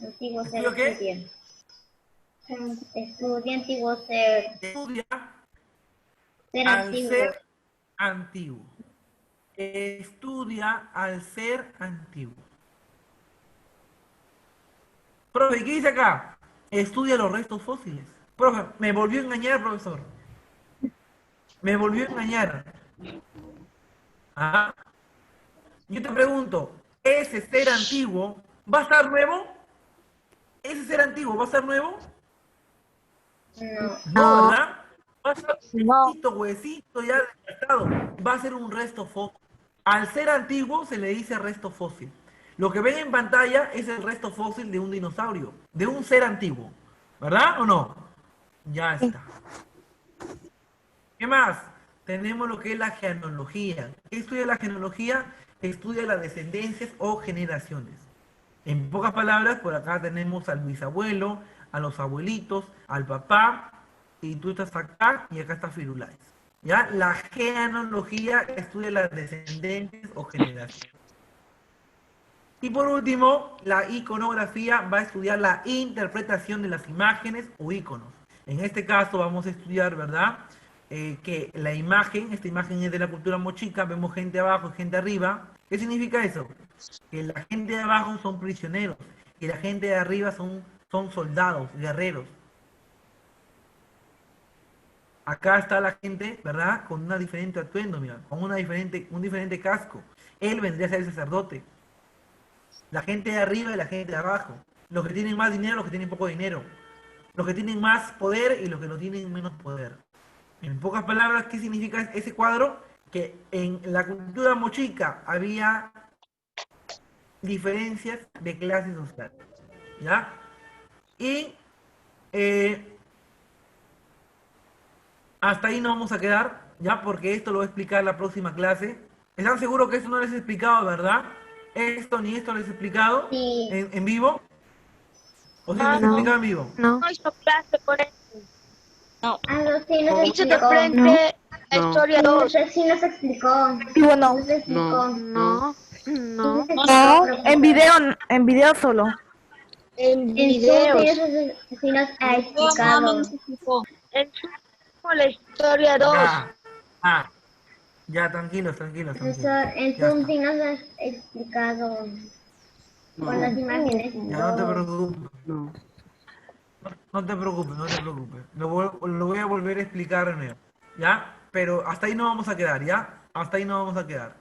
Antiguo ser ¿Estudio qué? estudia. Estudia antiguo ser. Estudia Ser al antiguo. ser antiguo. Estudia al ser antiguo. Profe, ¿qué dice acá? Estudia los restos fósiles. Profe, me volvió a engañar, profesor. Me volvió a engañar. Ah, yo te pregunto, ¿ese ser antiguo va a estar nuevo? ¿Ese ser antiguo va a estar nuevo? No. No, ¿verdad? Va a ser No. huesito ya desgastado. Va a ser un resto fósil. Al ser antiguo se le dice resto fósil. Lo que ven en pantalla es el resto fósil de un dinosaurio, de un ser antiguo. ¿Verdad o no? Ya está. ¿Qué más? Tenemos lo que es la genealogía. ¿Qué estudia la genealogía? Estudia las descendencias o generaciones. En pocas palabras, por acá tenemos al bisabuelo, a los abuelitos, al papá, y tú estás acá y acá está Firulais. ¿Ya? La genealogía estudia las descendencias o generaciones. Y por último, la iconografía va a estudiar la interpretación de las imágenes o iconos. En este caso vamos a estudiar, ¿verdad? Que la imagen, esta imagen es de la cultura mochica, vemos gente abajo y gente arriba. ¿Qué significa eso? Que la gente de abajo son prisioneros y la gente de arriba son soldados, guerreros. Acá está la gente, ¿verdad? Con una diferente atuendo, mira, con un diferente casco. Él vendría a ser el sacerdote. La gente de arriba y la gente de abajo. Los que tienen más dinero, los que tienen poco dinero. Los que tienen más poder y los que no tienen menos poder. En pocas palabras, ¿qué significa ese cuadro? Que en la cultura mochica había diferencias de clases sociales. ¿Ya? Y hasta ahí nos vamos a quedar, ¿ya? Porque esto lo voy a explicar la próxima clase. ¿Están seguros que esto no les he explicado, verdad? Esto ni esto les he explicado Sí. en vivo. ¿O sí les he No. explicado en vivo? No. No hizo clase por eso. No. Algo sí nos Hizo de explicó. frente la historia 2. Sí nos explicó. Y bueno, Nos explicó. No. Sí No. nos explicó, no, profesor. en video solo. En En Zoom videos. sí nos ha No, explicado. no nos explicó. En la historia 2. Ya, tranquilos. Profesor, en Ya Zoom está. sí nos has explicado con las imágenes y Ya, no te todo. preocupes. No te preocupes. Lo voy a volver a explicar de nuevo. ¿Ya? Pero hasta ahí no vamos a quedar, ¿ya? Hasta ahí no vamos a quedar.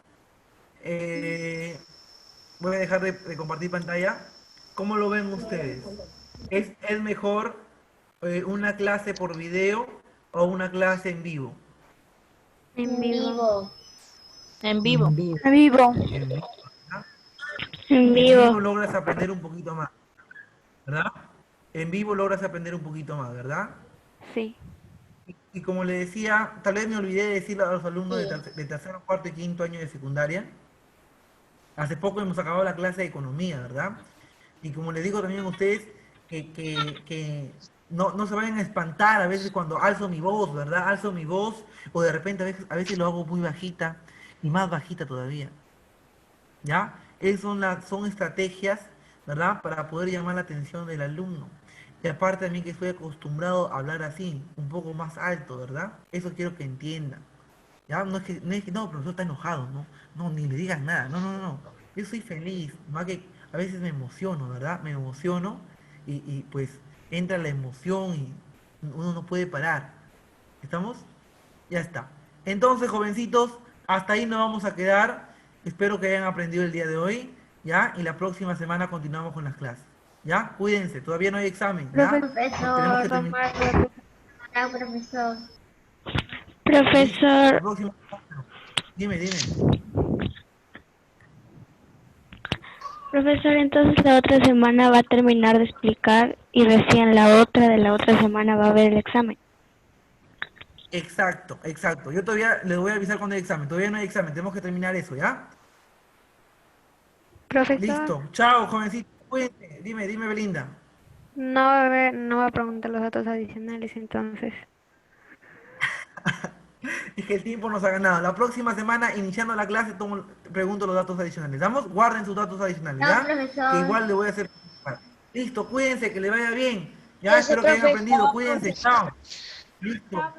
Voy a dejar de compartir pantalla. ¿Cómo lo ven ustedes? ¿Es mejor una clase por video o una clase en vivo? En vivo. En vivo. En vivo. En vivo. En vivo, ¿verdad? En En vivo vivo. logras aprender un poquito más, ¿verdad? En vivo logras aprender un poquito más, ¿verdad? Sí. Y como le decía, tal vez me olvidé de decirle a los alumnos Sí. de tercero, cuarto y quinto año de secundaria. Hace poco hemos acabado la clase de economía, ¿verdad? Y como les digo también a ustedes, que no se vayan a espantar a veces cuando alzo mi voz, ¿verdad? Alzo mi voz, o de repente a veces lo hago muy bajita y más bajita todavía. ¿Ya? Son estrategias, ¿verdad? Para poder llamar la atención del alumno. Y aparte a mí que estoy acostumbrado a hablar así, un poco más alto, ¿verdad? Eso quiero que entiendan. ¿Ya? No, profesor está enojado, ¿no? No, ni le digas nada, no. Yo soy feliz, más que a veces me emociono, ¿verdad? Me emociono y pues entra la emoción y uno no puede parar. ¿Estamos? Ya está. Entonces, jovencitos, hasta ahí nos vamos a quedar. Espero que hayan aprendido el día de hoy, ¿ya? Y la próxima semana continuamos con las clases. ¿Ya? Cuídense, todavía no hay examen, ¿ya? Tenemos Profesor, que terminar. hola, profesor. La Profesor, próxima... Dime. profesor, entonces la otra semana va a terminar de explicar y recién de la otra semana va a haber el examen. Exacto. Yo todavía les voy a avisar cuando hay examen. Todavía no hay examen, tenemos que terminar eso, ¿ya? Profesor, Listo. Chao, jovencito. Cuídense. Dime, Belinda. no va a preguntar los datos adicionales entonces. Es que el tiempo nos ha ganado. La próxima semana, iniciando la clase, pregunto los datos adicionales. ¿Vamos? Guarden sus datos adicionales, No, ¿ya? profesor. Que igual le voy a hacer... Listo, cuídense, que le vaya bien. Ya, Ese espero que hayan profe, aprendido. chao, Cuídense, profe. chao. Listo.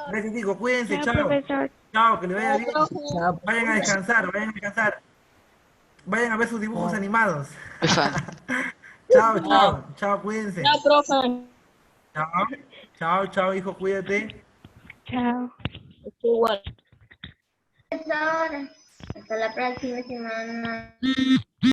Gracias, chicos. Cuídense, Chao, chao. profesor. Chao, que le vaya Chao, bien. profe. Chao. Vayan a descansar, vayan a descansar. Vayan a ver sus dibujos Chao. animados. Jefa. Chao, Chao. chao. Chao, cuídense. Chao, profe. Chao. Chao, chao, hijo, cuídate. Chao. Igual. Profesor, hasta la próxima semana.